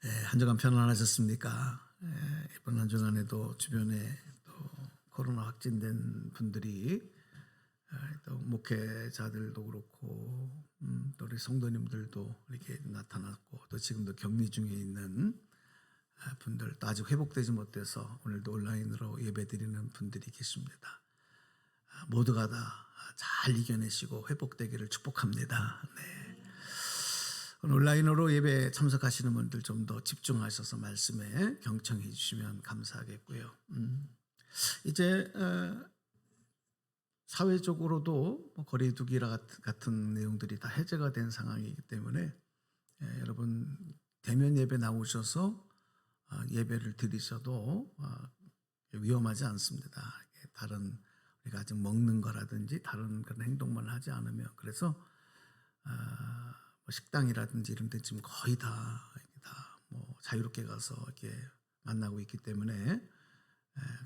한 주간 편안하셨습니까? 이번 한 주간에도 주변에 또 코로나 확진된 분들이 또 목회자들도 그렇고 또 우리 성도님들도 이렇게 나타났고 또 지금도 격리 중에 있는 분들 또 아직 회복되지 못해서 오늘도 온라인으로 예배드리는 분들이 계십니다. 모두가 다 잘 이겨내시고 회복되기를 축복합니다. 네. 온라인으로 예배 참석하시는 분들 좀 더 집중하셔서 말씀에 경청해 주시면 감사하겠고요. 이제 사회적으로도 거리두기 같은 내용들이 다 해제가 된 상황이기 때문에 여러분 대면 예배 나오셔서 예배를 드리셔도 위험하지 않습니다. 다른 우리가 아직 먹는 거라든지 다른 그런 행동만 하지 않으면 그래서 식당이라든지 이런 데 지금 거의 다 뭐 자유롭게 가서 이렇게 만나고 있기 때문에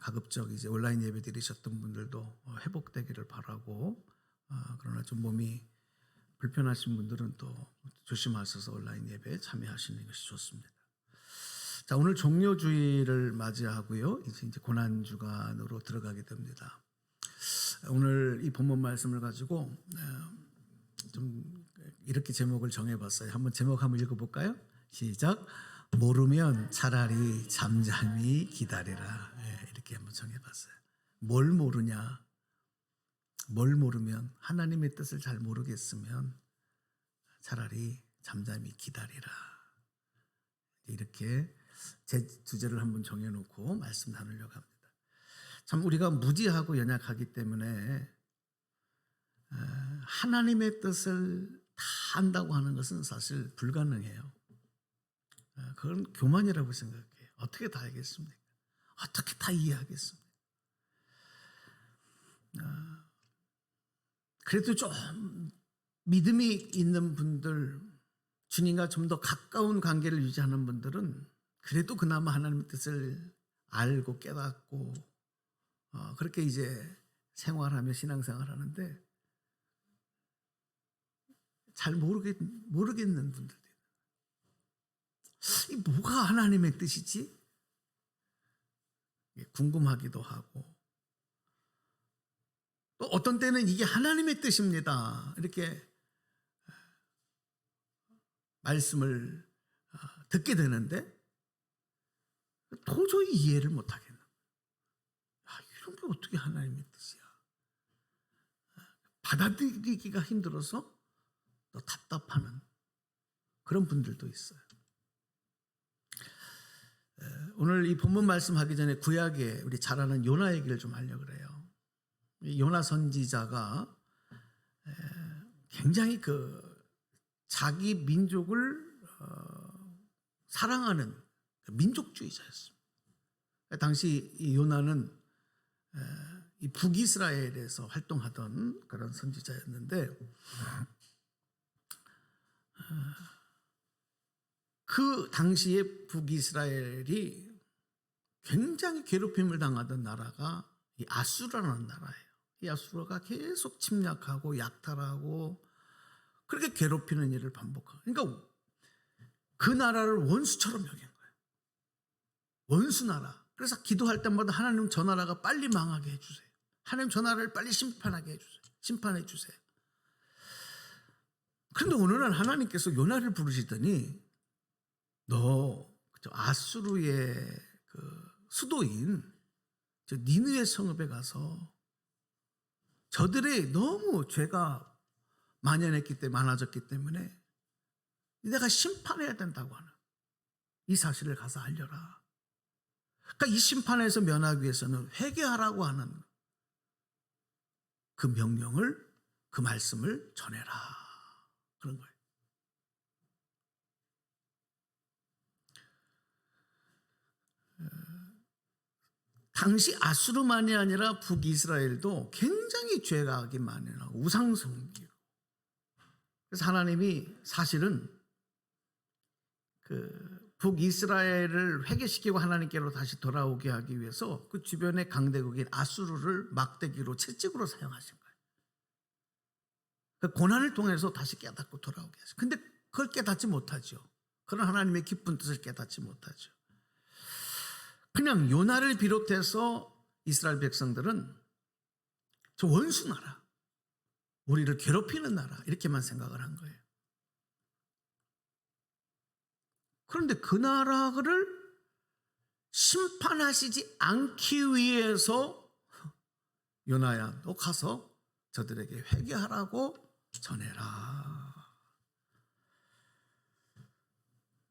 가급적 이제 온라인 예배 드리셨던 분들도 회복되기를 바라고 그러나 좀 몸이 불편하신 분들은 또 조심하셔서 온라인 예배에 참여하시는 것이 좋습니다. 자, 오늘 종료주일을 맞이하고요. 이제 고난 주간으로 들어가게 됩니다. 오늘 이 본문 말씀을 가지고 좀 이렇게 제목을 정해봤어요. 한번 제목 한번 읽어볼까요? 시작. 모르면 차라리 잠잠히 기다리라. 이렇게 한번 정해봤어요. 뭘 모르냐? 뭘 모르면 하나님의 뜻을 잘 모르겠으면 차라리 잠잠히 기다리라. 이렇게 제 주제를 한번 정해놓고 말씀 나누려고 합니다. 참 우리가 무지하고 연약하기 때문에 하나님의 뜻을 다 안다고 하는 것은 사실 불가능해요. 그건 교만이라고 생각해요. 어떻게 다 알겠습니까? 어떻게 다 이해하겠습니까? 그래도 좀 믿음이 있는 분들, 주님과 좀 더 가까운 관계를 유지하는 분들은 그래도 그나마 하나님의 뜻을 알고 깨닫고 그렇게 이제 생활하며 신앙생활 하는데 잘 모르겠는 분들도 이 뭐가 하나님의 뜻이지? 궁금하기도 하고 또 어떤 때는 이게 하나님의 뜻입니다. 이렇게 말씀을 듣게 되는데 도저히 이해를 못하겠는 이런 게 어떻게 하나님의 뜻이야? 받아들이기가 힘들어서 또 답답하는 그런 분들도 있어요. 오늘 이 본문 말씀하기 전에 구약에 우리 잘 아는 요나 얘기를 좀 하려고 그래요. 요나 선지자가 굉장히 자기 민족을 사랑하는 민족주의자였습니다. 당시 이 요나는 이 북이스라엘에서 활동하던 그런 선지자였는데 그 당시에 북이스라엘이 굉장히 괴롭힘을 당하던 나라가 이 아수르라는 나라예요. 이 아수르가 계속 침략하고 약탈하고 그렇게 괴롭히는 일을 반복하고 그러니까 그 나라를 원수처럼 여긴 거예요. 원수 나라. 그래서 기도할 때마다 하나님 저 나라가 빨리 망하게 해주세요. 하나님 저 나라를 빨리 심판하게 해주세요. 심판해 주세요. 그런데 어느 날 하나님께서 요나를 부르시더니 너 아수르의 수도인 니느웨 성읍에 가서 저들의 너무 죄가 많아졌기 때문에 내가 심판해야 된다고 하는 이 사실을 가서 알려라. 그러니까 이 심판에서 면하기 위해서는 회개하라고 하는 그 명령을 그 말씀을 전해라. 그런 거예요. 당시 아수르만이 아니라 북이스라엘도 굉장히 죄악이 많이 나고 우상 섬기고 그래서 하나님이 사실은 북이스라엘을 회개시키고 하나님께로 다시 돌아오게 하기 위해서 그 주변의 강대국인 아수르를 막대기로 채찍으로 사용하신 거예요. 그 고난을 통해서 다시 깨닫고 돌아오게 했어요. 근데 그걸 깨닫지 못하죠. 그런 하나님의 깊은 뜻을 깨닫지 못하죠. 그냥 요나를 비롯해서 이스라엘 백성들은 저 원수 나라, 우리를 괴롭히는 나라 이렇게만 생각을 한 거예요. 그런데 그 나라를 심판하시지 않기 위해서 요나야 너 가서 저들에게 회개하라고 전해라.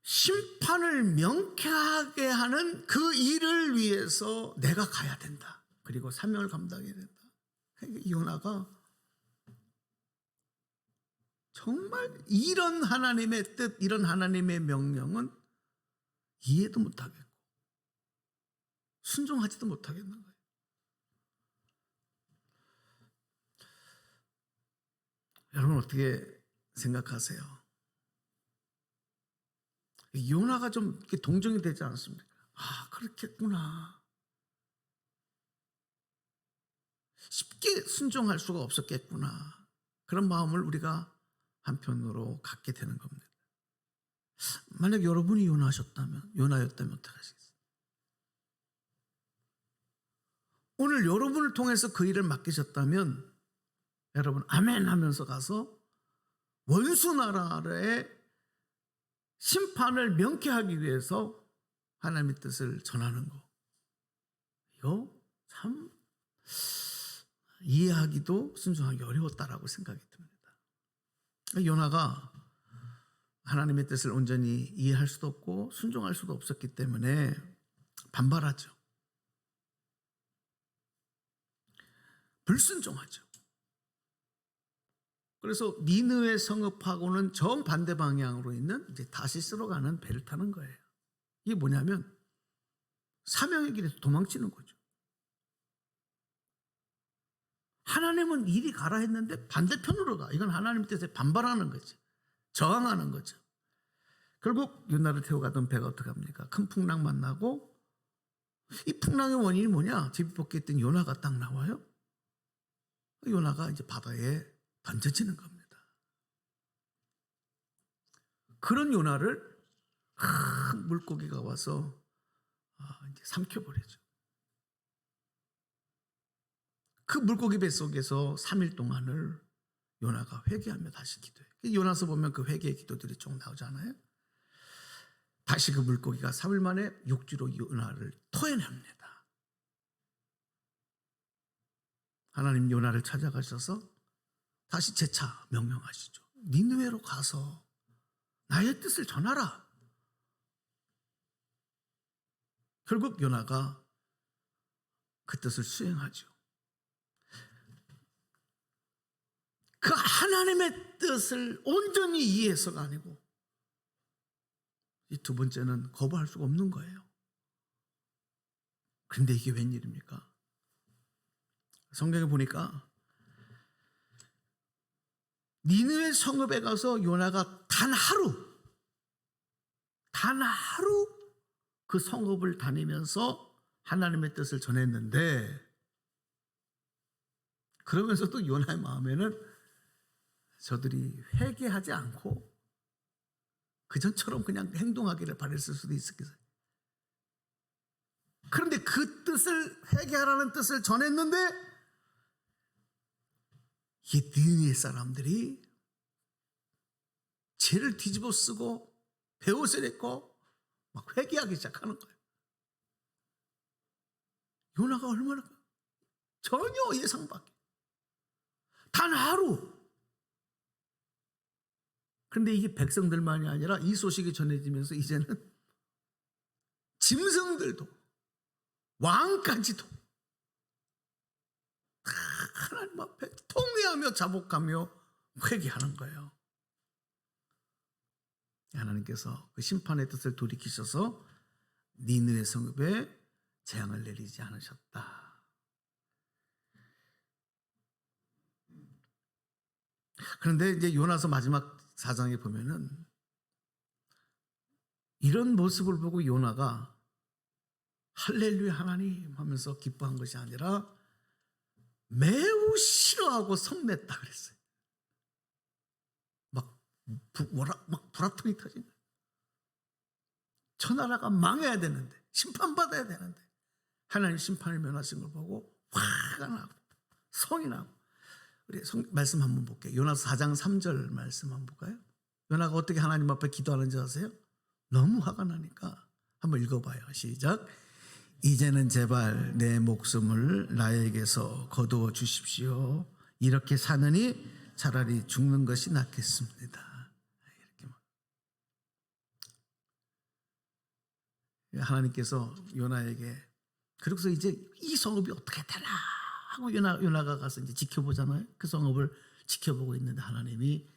심판을 명쾌하게 하는 그 일을 위해서 내가 가야 된다. 그리고 사명을 감당해야 된다. 요나가 정말 이런 하나님의 뜻, 이런 하나님의 명령은 이해도 못하겠고 순종하지도 못하겠는 거예요. 여러분 어떻게 생각하세요? 요나가 좀 이렇게 동정이 되지 않습니까? 아, 그렇겠구나. 쉽게 순종할 수가 없었겠구나. 그런 마음을 우리가 한편으로 갖게 되는 겁니다. 만약 여러분이 요나였다면 어떻게 하시겠어요? 오늘 여러분을 통해서 그 일을 맡기셨다면 여러분 아멘 하면서 가서 원수 나라의 심판을 명쾌하기 위해서 하나님의 뜻을 전하는 거, 이거 참 이해하기도 순종하기 어려웠다라고 생각이 듭니다. 요나가 하나님의 뜻을 온전히 이해할 수도 없고 순종할 수도 없었기 때문에 반발하죠. 불순종하죠. 그래서 니느웨 성읍하고는 정반대 방향으로 있는 이제 다시스로 가는 배를 타는 거예요. 이게 뭐냐면 사명의 길에서 도망치는 거죠. 하나님은 이리 가라 했는데 반대편으로 가. 이건 하나님 뜻에 반발하는 거죠. 저항하는 거죠. 결국 요나를 태워 가던 배가 어떻게 합니까? 큰 풍랑 만나고, 이 풍랑의 원인이 뭐냐? 제비뽑기에 있던 요나가 딱 나와요. 요나가 이제 바다에 던져지는 겁니다. 그런 요나를 큰 물고기가 와서 이제 삼켜버리죠. 그 물고기 뱃속에서 3일 동안을 요나가 회개하며 다시 기도해요. 요나서 보면 그 회개의 기도들이 쭉 나오잖아요. 다시 그 물고기가 3일 만에 육지로 요나를 토해냅니다. 하나님 요나를 찾아가셔서 다시 재차 명령하시죠. 니느웨로 가서 나의 뜻을 전하라. 결국 요나가 그 뜻을 수행하죠. 그 하나님의 뜻을 온전히 이해해서가 아니고, 이 두 번째는 거부할 수가 없는 거예요. 그런데 이게 웬일입니까? 성경에 보니까 니느웨 성읍에 가서 요나가 단 하루 그 성읍을 다니면서 하나님의 뜻을 전했는데, 그러면서도 요나의 마음에는 저들이 회개하지 않고 그전처럼 그냥 행동하기를 바랬을 수도 있겠어요. 그런데 그 뜻을, 회개하라는 뜻을 전했는데 이 니느웨 사람들이 죄를 뒤집어 쓰고 베옷을 입고 막 회개하기 시작하는 거예요. 요나가 얼마나 전혀 예상 밖에, 단 하루. 그런데 이게 백성들만이 아니라 이 소식이 전해지면서 이제는 짐승들도, 왕까지도 다 하나님 앞에 통회하며 자복하며 회개하는 거예요. 하나님께서 그 심판의 뜻을 돌이키셔서 니느웨 성읍에 재앙을 내리지 않으셨다. 그런데 이제 요나서 마지막 4장에 보면은 이런 모습을 보고 요나가 할렐루야 하나님 하면서 기뻐한 것이 아니라 매우 싫어하고 성냈다 그랬어요. 막 불화통이 터진 거예요. 저 나라가 망해야 되는데, 심판받아야 되는데 하나님 심판을 면하신 걸 보고 화가 나고 성이 나고. 우리 말씀 한번 볼게요. 요나서 4장 3절 말씀 한번 볼까요? 요나가 어떻게 하나님 앞에 기도하는지 아세요? 너무 화가 나니까 한번 읽어봐요. 시작. 이제는 제발 내 목숨을 나에게서 거두어 주십시오. 이렇게 사느니 차라리 죽는 것이 낫겠습니다. 이렇게 하나님께서 요나에게, 그래서 이제 이 성읍이 어떻게 되나 하고 요나가 가서 이제 지켜보잖아요. 그 성읍을 지켜보고 있는데 하나님이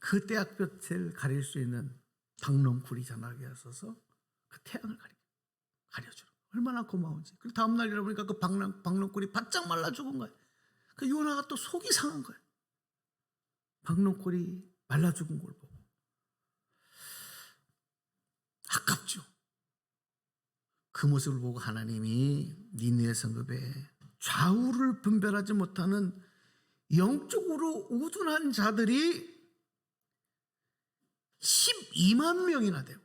그 떼약볕을 가릴 수 있는 박농쿨이 전하게 하셔서 그 태양을 가려주는, 얼마나 고마운지. 그리고 다음날 일어보니까 그 박농쿨이 바짝 말라 죽은 거예요. 그 요나가 또 속이 상한 거예요. 박농쿨이 말라 죽은 걸 보고 아깝죠. 그 모습을 보고 하나님이 니느웨 성읍에 좌우를 분별하지 못하는 영적으로 우둔한 자들이 12만 명이나 되고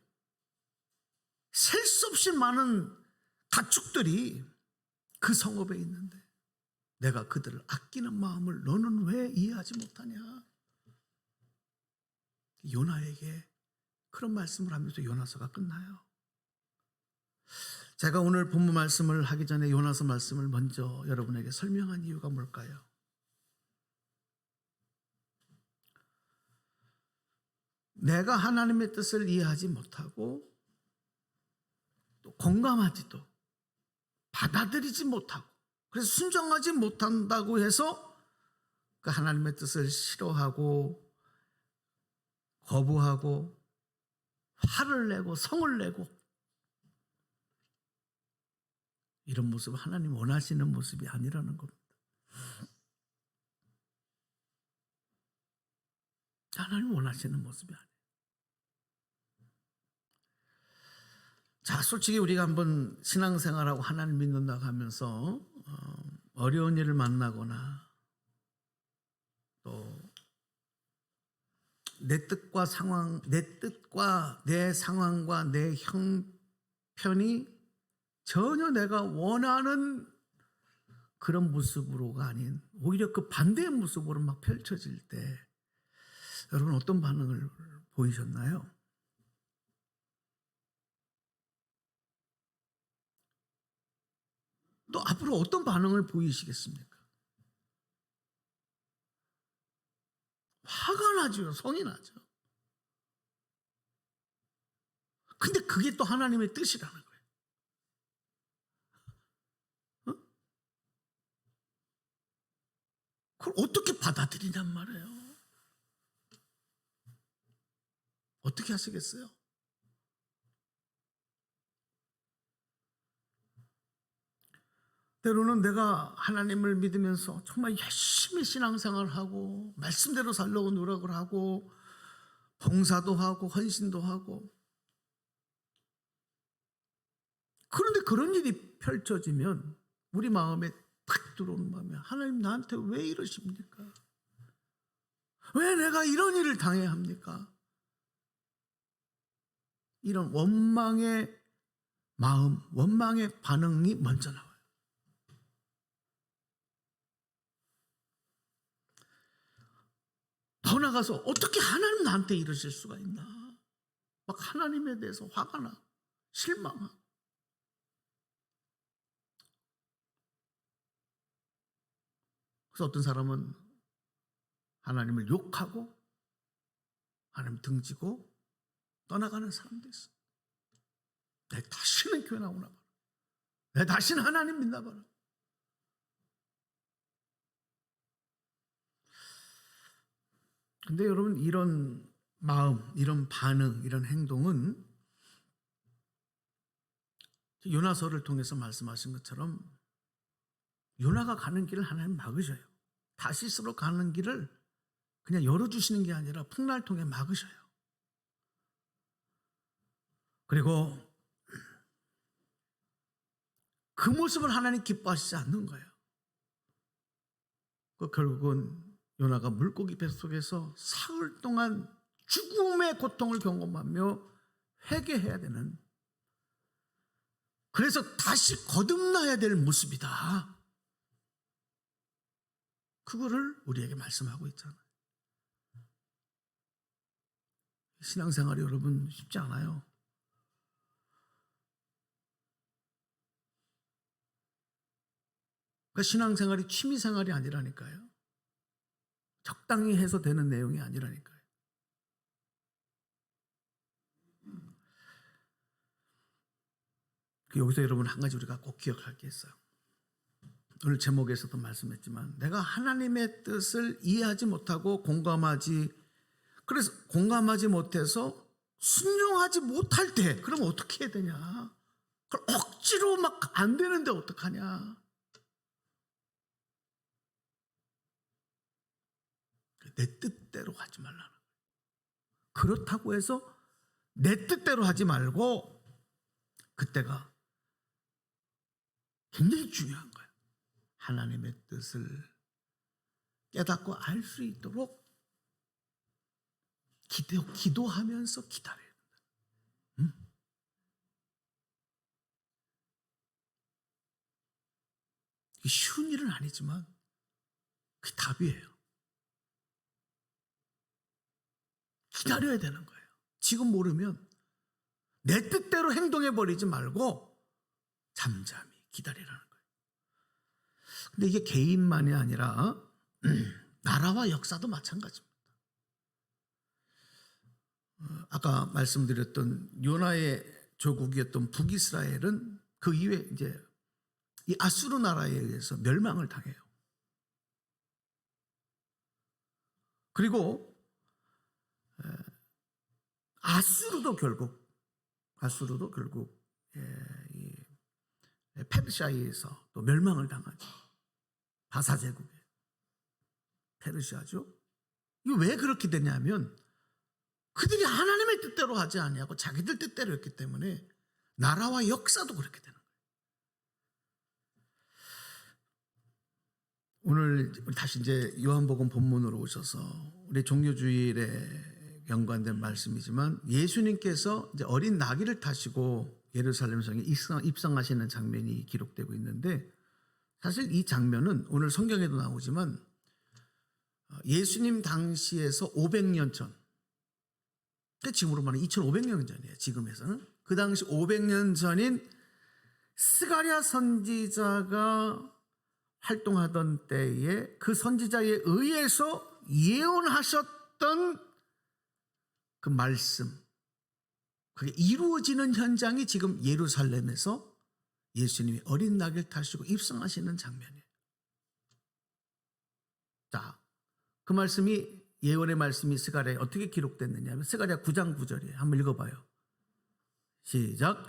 셀 수 없이 많은 가축들이 그 성읍에 있는데 내가 그들을 아끼는 마음을 너는 왜 이해하지 못하냐. 요나에게 그런 말씀을 하면서 요나서가 끝나요. 제가 오늘 본문 말씀을 하기 전에 요나서 말씀을 먼저 여러분에게 설명한 이유가 뭘까요? 내가 하나님의 뜻을 이해하지 못하고 또 공감하지도 받아들이지 못하고 그래서 순종하지 못한다고 해서 그 하나님의 뜻을 싫어하고 거부하고 화를 내고 성을 내고 이런 모습은 하나님 원하시는 모습이 아니라는 겁니다. 하나님 원하시는 모습이 아니에요. 자, 솔직히 우리가 한번 신앙생활하고 하나님 믿는다고 하면서 어려운 일을 만나거나 또 내 뜻과 내 상황과 내 형편이 전혀 내가 원하는 그런 모습으로가 아닌 오히려 그 반대의 모습으로 막 펼쳐질 때 여러분 어떤 반응을 보이셨나요? 또 앞으로 어떤 반응을 보이시겠습니까? 화가 나죠. 성이 나죠. 근데 그게 또 하나님의 뜻이라는 거예요. 어? 그걸 어떻게 받아들이냔 말이에요. 어떻게 하시겠어요? 때로는 내가 하나님을 믿으면서 정말 열심히 신앙생활을 하고 말씀대로 살려고 노력을 하고 봉사도 하고 헌신도 하고 그런데 그런 일이 펼쳐지면 우리 마음에 탁 들어오는 마음이 하나님 나한테 왜 이러십니까? 왜 내가 이런 일을 당해야 합니까? 이런 원망의 마음, 원망의 반응이 먼저 나와요. 더 나가서 어떻게 하나님 나한테 이러실 수가 있나? 막 하나님에 대해서 화가 나, 실망하고. 그래서 어떤 사람은 하나님을 욕하고 하나님 등지고 떠나가는 사람도 있어. 내 다시는 교회 나오나 봐라. 내 다시는 하나님 믿나 봐라. 근데 여러분 이런 마음, 이런 반응, 이런 행동은 요나서를 통해서 말씀하신 것처럼 요나가 가는 길을 하나님 막으셔요. 다시스로 가는 길을 그냥 열어주시는 게 아니라 풍랑을 통해 막으셔요. 그리고 그 모습을 하나님 기뻐하시지 않는 거예요. 결국은 요나가 물고기 뱃속에서 사흘 동안 죽음의 고통을 경험하며 회개해야 되는, 그래서 다시 거듭나야 될 모습이다. 그거를 우리에게 말씀하고 있잖아요. 신앙생활이 여러분 쉽지 않아요. 그러니까 신앙생활이 취미생활이 아니라니까요. 적당히 해서 되는 내용이 아니라니까요. 여기서 여러분 한 가지 우리가 꼭 기억할 게 있어요. 오늘 제목에서도 말씀했지만 내가 하나님의 뜻을 이해하지 못하고 그래서 공감하지 못해서 순종하지 못할 때 그럼 어떻게 해야 되냐? 그걸 억지로 막 안 되는데 어떡하냐? 내 뜻대로 하지 말라는 거예요. 그렇다고 해서 내 뜻대로 하지 말고, 그때가 굉장히 중요한 거예요. 하나님의 뜻을 깨닫고 알 수 있도록 기도하면서 기다려야 된다. 쉬운 일은 아니지만 그게 답이에요. 기다려야 되는 거예요. 지금 모르면 내 뜻대로 행동해버리지 말고 잠잠히 기다리라는 거예요. 근데 이게 개인만이 아니라 나라와 역사도 마찬가지입니다. 아까 말씀드렸던 요나의 조국이었던 북이스라엘은 그 이후에 이제 이 아수르 나라에 의해서 멸망을 당해요. 그리고 아수르도 결국 페르시아에서 또 멸망을 당하죠. 바사 제국에 페르시아죠. 이거 왜 그렇게 되냐면 그들이 하나님의 뜻대로 하지 아니하고 자기들 뜻대로 했기 때문에 나라와 역사도 그렇게 되는 거예요. 오늘 다시 이제 요한복음 본문으로 오셔서 우리 종료주일에 연관된 말씀이지만 예수님께서 이제 어린 나귀를 타시고 예루살렘 성에 입성하시는 장면이 기록되고 있는데, 사실 이 장면은 오늘 성경에도 나오지만 예수님 당시에서 500년 전, 지금으로 말하면 2500년 전이에요. 지금에서는 그 당시 500년 전인 스가랴 선지자가 활동하던 때에 그 선지자에 의해서 예언하셨던 그 말씀, 그게 이루어지는 현장이 지금 예루살렘에서 예수님이 어린 나귀를 타시고 입성하시는 장면이에요. 자, 그 말씀이, 예언의 말씀이 스가랴에 어떻게 기록됐느냐 하면 스가랴 9장 9절이에요. 한번 읽어봐요. 시작.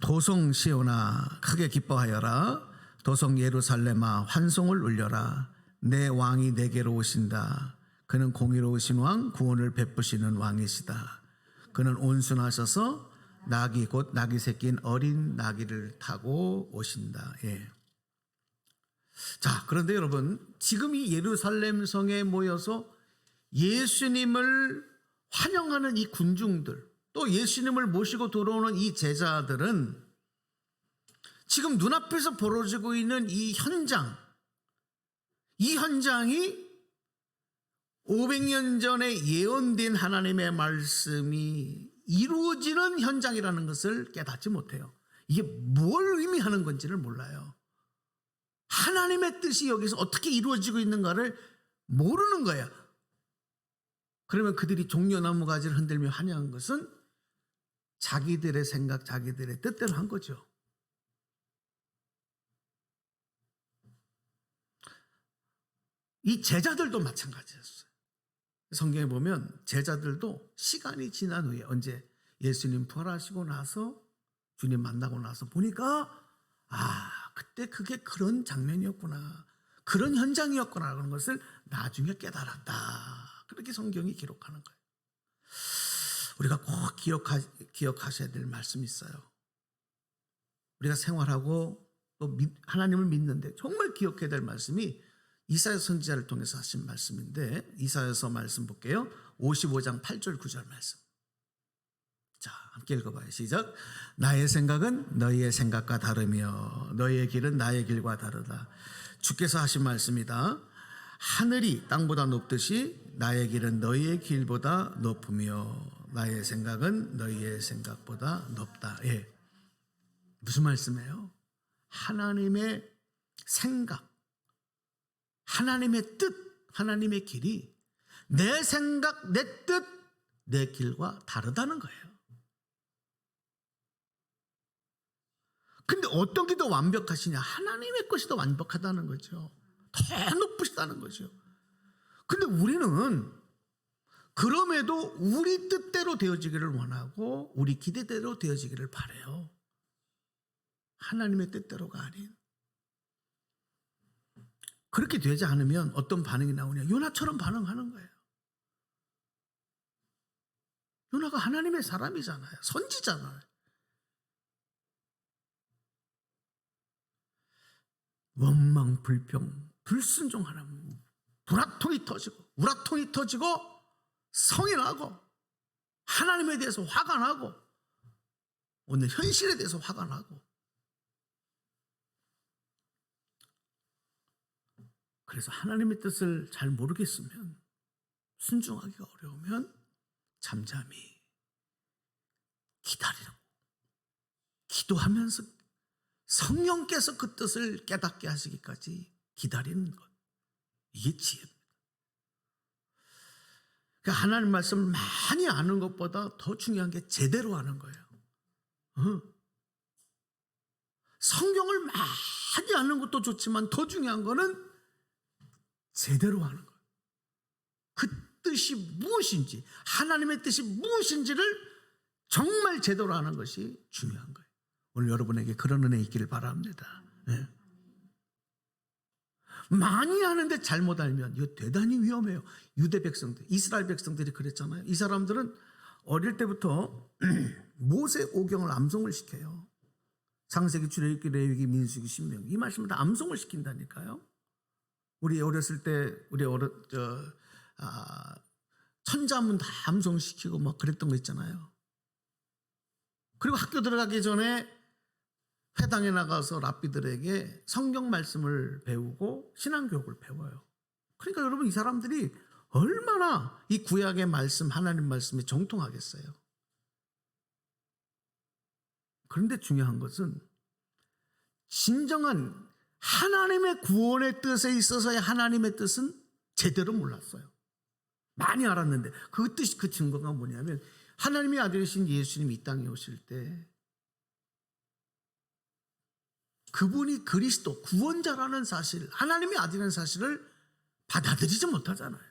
도성 시온아 크게 기뻐하여라. 도성 예루살렘아 환송을 울려라. 내 왕이 내게로 오신다. 그는 공의로우신 왕, 구원을 베푸시는 왕이시다. 그는 온순하셔서 나귀 곧 나귀 새끼인 어린 나귀를 타고 오신다. 예. 자, 그런데 여러분, 지금 이 예루살렘 성에 모여서 예수님을 환영하는 이 군중들, 또 예수님을 모시고 들어오는 이 제자들은 지금 눈앞에서 벌어지고 있는 이 현장이 500년 전에 예언된 하나님의 말씀이 이루어지는 현장이라는 것을 깨닫지 못해요. 이게 뭘 의미하는 건지를 몰라요. 하나님의 뜻이 여기서 어떻게 이루어지고 있는가를 모르는 거예요. 그러면 그들이 종려나무 가지를 흔들며 환영한 것은 자기들의 생각, 자기들의 뜻대로 한 거죠. 이 제자들도 마찬가지였어요. 성경에 보면 제자들도 시간이 지난 후에, 언제 예수님 부활하시고 나서 주님 만나고 나서 보니까 그때 그게 그런 장면이었구나, 그런 현장이었구나 하는 것을 나중에 깨달았다. 그렇게 성경이 기록하는 거예요. 우리가 꼭 기억하셔야 될 말씀이 있어요. 우리가 생활하고 또 하나님을 믿는데 정말 기억해야 될 말씀이 이사야 선지자를 통해서 하신 말씀인데, 이사야서 말씀 볼게요. 55장 8절 9절 말씀. 자, 함께 읽어봐요. 시작. 나의 생각은 너희의 생각과 다르며 너희의 길은 나의 길과 다르다. 주께서 하신 말씀이다. 하늘이 땅보다 높듯이 나의 길은 너희의 길보다 높으며 나의 생각은 너희의 생각보다 높다. 예. 무슨 말씀이에요? 하나님의 생각, 하나님의 뜻, 하나님의 길이 내 생각, 내 뜻, 내 길과 다르다는 거예요. 근데 어떤 게 더 완벽하시냐? 하나님의 것이 더 완벽하다는 거죠. 더 높으시다는 거죠. 근데 우리는 그럼에도 우리 뜻대로 되어지기를 원하고 우리 기대대로 되어지기를 바라요. 하나님의 뜻대로가 아닌. 그렇게 되지 않으면 어떤 반응이 나오냐? 요나처럼 반응하는 거예요. 요나가 하나님의 사람이잖아요. 선지잖아요. 원망, 불평, 불순종하는 불화통이 터지고 우라통이 터지고 성이 나고 하나님에 대해서 화가 나고 오늘 현실에 대해서 화가 나고 그래서 하나님의 뜻을 잘 모르겠으면 순종하기가 어려우면 잠잠히 기다리고 기도하면서 성령께서 그 뜻을 깨닫게 하시기까지 기다리는 것. 이게 지혜입니다. 그러니까 하나님 말씀을 많이 아는 것보다 더 중요한 게 제대로 아는 거예요. 성경을 많이 아는 것도 좋지만 더 중요한 거는 제대로 아는 거예요. 그 뜻이 무엇인지, 하나님의 뜻이 무엇인지를 정말 제대로 아는 것이 중요한 거예요. 오늘 여러분에게 그런 은혜 있기를 바랍니다. 네. 많이 아는데 잘못 알면 이거 대단히 위험해요. 유대 백성들, 이스라엘 백성들이 그랬잖아요. 이 사람들은 어릴 때부터 모세 오경을 암송을 시켜요. 창세기, 출애굽기, 레위기, 민수기, 신명기 이 말씀을 다 암송을 시킨다니까요. 우리 어렸을 때 천자문 다 암송시키고 막 그랬던 거 있잖아요. 그리고 학교 들어가기 전에 회당에 나가서 랍비들에게 성경 말씀을 배우고 신앙교육을 배워요. 그러니까 여러분 이 사람들이 얼마나 이 구약의 말씀, 하나님 말씀에 정통하겠어요. 그런데 중요한 것은 진정한 하나님의 구원의 뜻에 있어서의 하나님의 뜻은 제대로 몰랐어요. 많이 알았는데 그 뜻이, 그 증거가 뭐냐면 하나님의 아들이신 예수님이 이 땅에 오실 때 그분이 그리스도 구원자라는 사실, 하나님의 아들이라는 사실을 받아들이지 못하잖아요.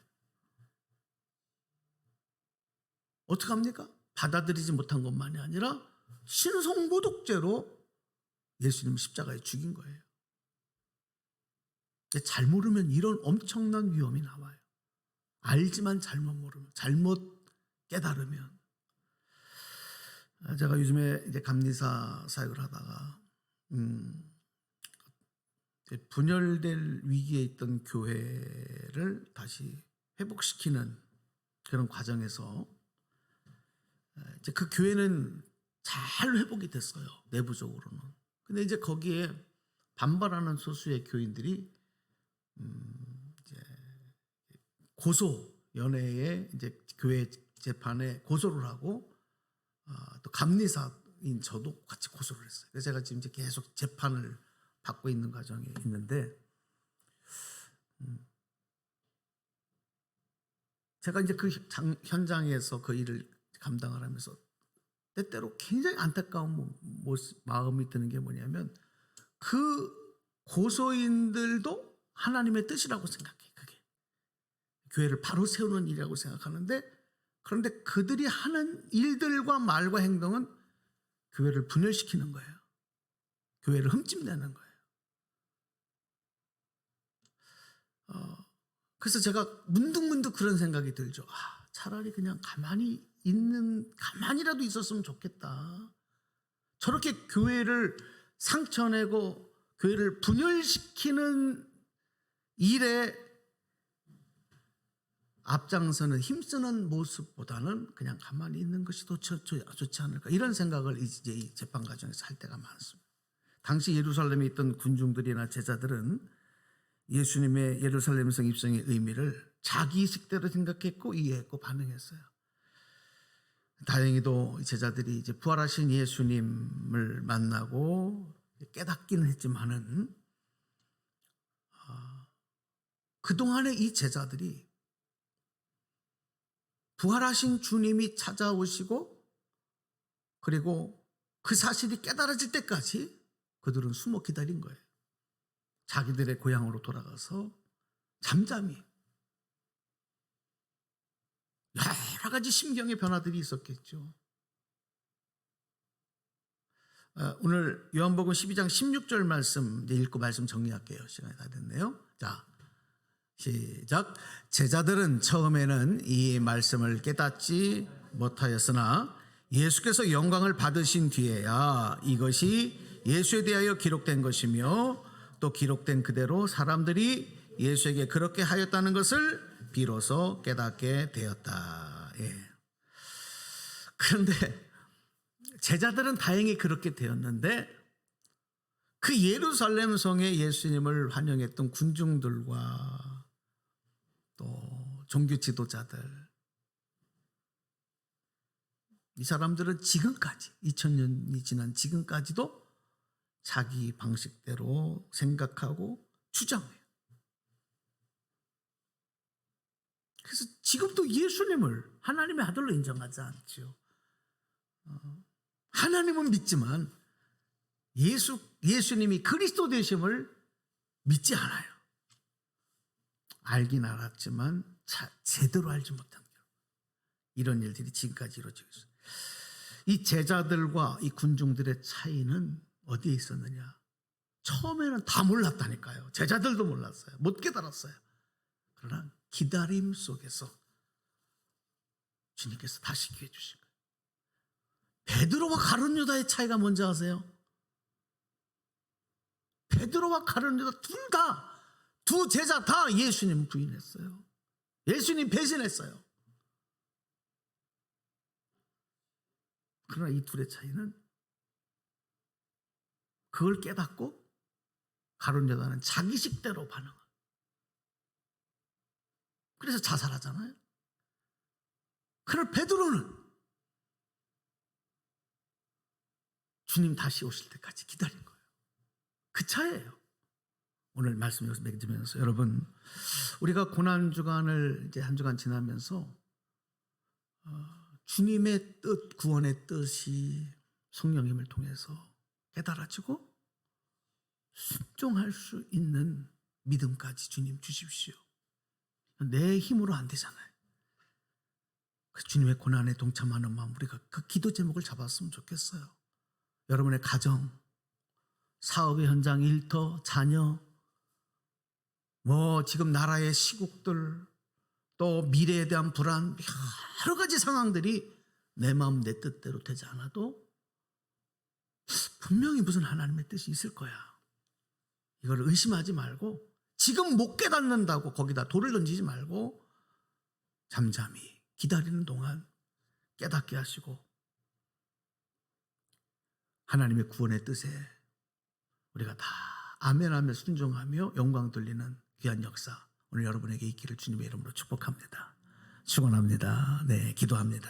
어떻게 합니까? 받아들이지 못한 것만이 아니라 신성모독죄로 예수님 십자가에 죽인 거예요. 잘 모르면 이런 엄청난 위험이 나와요. 알지만 잘못 모르면, 잘못 깨달으면. 제가 요즘에 이제 감리사 사역을 하다가 분열될 위기에 있던 교회를 다시 회복시키는 그런 과정에서 이제 그 교회는 잘 회복이 됐어요. 내부적으로는. 근데 이제 거기에 반발하는 소수의 교인들이 이제 고소 연회에 이제 교회 재판에 고소를 하고 또 감리사인 저도 같이 고소를 했어요. 그래서 제가 지금 이제 계속 재판을 받고 있는 과정에 있는데 제가 이제 그 현장에서 그 일을 감당을 하면서 때때로 굉장히 안타까운 마음이 드는 게 뭐냐면 그 고소인들도 하나님의 뜻이라고 생각해. 그게 교회를 바로 세우는 일이라고 생각하는데 그런데 그들이 하는 일들과 말과 행동은 교회를 분열시키는 거예요. 교회를 흠집내는 거예요. 그래서 제가 문득문득 그런 생각이 들죠. 차라리 그냥 가만히라도 있었으면 좋겠다. 저렇게 교회를 상처내고 교회를 분열시키는 일에 앞장서는 힘쓰는 모습보다는 그냥 가만히 있는 것이 더 좋지 않을까, 이런 생각을 이제 이 재판 과정에서 할 때가 많습니다. 당시 예루살렘에 있던 군중들이나 제자들은 예수님의 예루살렘성 입성의 의미를 자기식대로 생각했고 이해했고 반응했어요. 다행히도 제자들이 이제 부활하신 예수님을 만나고 깨닫기는 했지만은 그동안에 이 제자들이 부활하신 주님이 찾아오시고 그리고 그 사실이 깨달아질 때까지 그들은 숨어 기다린 거예요. 자기들의 고향으로 돌아가서 잠잠히. 여러 가지 심경의 변화들이 있었겠죠. 오늘 요한복음 12장 16절 말씀 이제 읽고 말씀 정리할게요. 시간이 다 됐네요. 자, 시작. 제자들은 처음에는 이 말씀을 깨닫지 못하였으나 예수께서 영광을 받으신 뒤에야 이것이 예수에 대하여 기록된 것이며 또 기록된 그대로 사람들이 예수에게 그렇게 하였다는 것을 비로소 깨닫게 되었다. 예. 그런데 제자들은 다행히 그렇게 되었는데 그 예루살렘 성에 예수님을 환영했던 군중들과 또 종교 지도자들, 이 사람들은 지금까지 2000년이 지난 지금까지도 자기 방식대로 생각하고 주장해요. 그래서 지금도 예수님을 하나님의 아들로 인정하지 않죠. 하나님은 믿지만 예수님이 그리스도 되심을 믿지 않아요. 알긴 알았지만 제대로 알지 못한 이런 일들이 지금까지 이루어지고 있어요. 이 제자들과 이 군중들의 차이는 어디에 있었느냐? 처음에는 다 몰랐다니까요. 제자들도 몰랐어요. 못 깨달았어요. 그러나 기다림 속에서 주님께서 다시 기회 주신 거예요. 베드로와 가룟 유다의 차이가 뭔지 아세요? 베드로와 가룟 유다 두 제자 다 예수님 부인했어요. 예수님 배신했어요. 그러나 이 둘의 차이는 그걸 깨닫고 가룟 유다는 자기식대로 반응하고 그래서 자살하잖아요. 그러나 베드로는 주님 다시 오실 때까지 기다린 거예요. 그 차이예요. 오늘 말씀 여기서 맺으면서 여러분, 우리가 고난주간을 이제 한 주간 지나면서 주님의 뜻, 구원의 뜻이 성령님을 통해서 깨달아지고 순종할 수 있는 믿음까지 주님 주십시오. 내 힘으로 안 되잖아요. 그 주님의 고난에 동참하는 마음, 우리가 그 기도 제목을 잡았으면 좋겠어요. 여러분의 가정, 사업의 현장, 일터, 자녀, 지금 나라의 시국들, 또 미래에 대한 불안, 여러 가지 상황들이 내 마음 내 뜻대로 되지 않아도 분명히 무슨 하나님의 뜻이 있을 거야. 이걸 의심하지 말고 지금 못 깨닫는다고 거기다 돌을 던지지 말고 잠잠히 기다리는 동안 깨닫게 하시고 하나님의 구원의 뜻에 우리가 다 아멘하며 순종하며 영광 돌리는 귀한 역사 오늘 여러분에게 있기를 주님의 이름으로 축복합니다. 축원합니다. 네, 기도합니다.